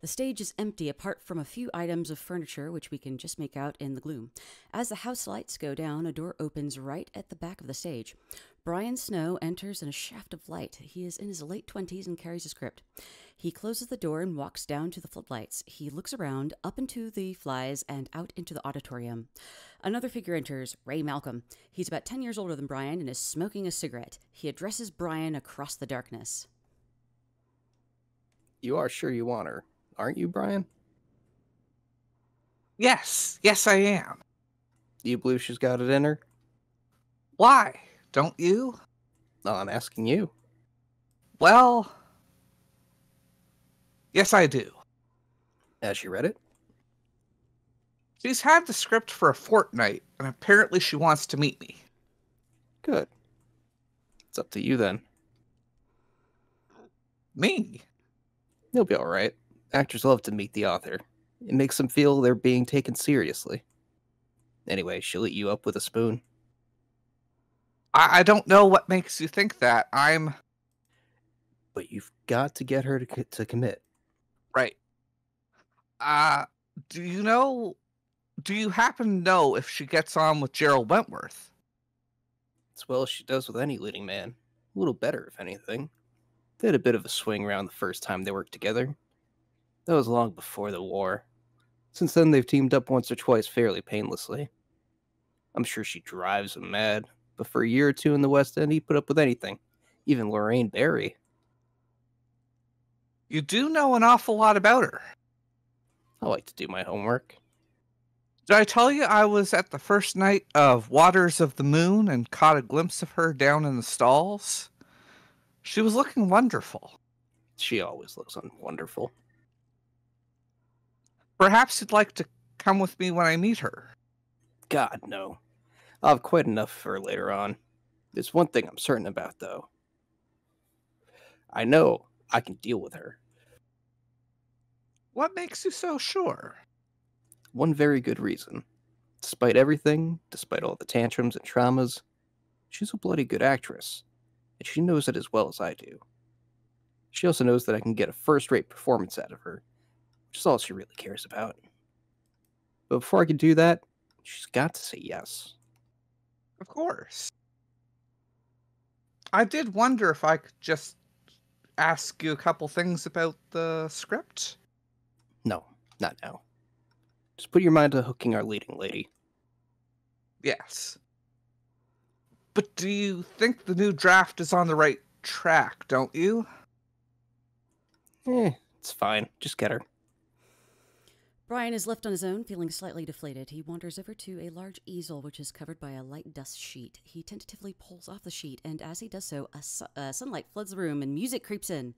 The stage is empty apart from a few items of furniture which we can just make out in the gloom. As the house lights go down, a door opens right at the back of the stage. Brian Snow enters in a shaft of light. He is in his late 20s and carries a script. He closes the door and walks down to the floodlights. He looks around, up into the flies, and out into the auditorium. Another figure enters, Ray Malcolm. He's about 10 years older than Brian and is smoking a cigarette. He addresses Brian across the darkness. You are sure you want her, aren't you, Brian? Yes, I am. You believe she's got it in her? Why? Don't you? No, I'm asking you. Well, yes, I do. Has she read it? She's had the script for a fortnight, and apparently she wants to meet me. Good. It's up to you then. Me? You'll be alright. Actors love to meet the author. It makes them feel they're being taken seriously. Anyway, she'll eat you up with a spoon. I don't know what makes you think that. But you've got to get her to commit. Right. Do you happen to know if she gets on with Gerald Wentworth? As well as she does with any leading man. A little better, if anything. They had a bit of a swing around the first time they worked together. That was long before the war. Since then, they've teamed up once or twice fairly painlessly. I'm sure she drives him mad, but for a year or two in the West End, he put up with anything. Even Lorraine Barry. You do know an awful lot about her. I like to do my homework. Did I tell you I was at the first night of Waters of the Moon and caught a glimpse of her down in the stalls? She was looking wonderful. She always looks wonderful. Perhaps you'd like to come with me when I meet her. God, no. I'll have quite enough for her later on. There's one thing I'm certain about, though. I know I can deal with her. What makes you so sure? One very good reason. Despite everything, despite all the tantrums and traumas, she's a bloody good actress, and she knows it as well as I do. She also knows that I can get a first-rate performance out of her, which is all she really cares about. But before I can do that, she's got to say yes. Of course. I did wonder if I could just ask you a couple things about the script. No, not now. Just put your mind to hooking our leading lady. Yes. But do you think the new draft is on the right track, don't you? It's fine. Just get her. Brian is left on his own, feeling slightly deflated. He wanders over to a large easel which is covered by a light dust sheet. He tentatively pulls off the sheet, and as he does so, sunlight floods the room and music creeps in.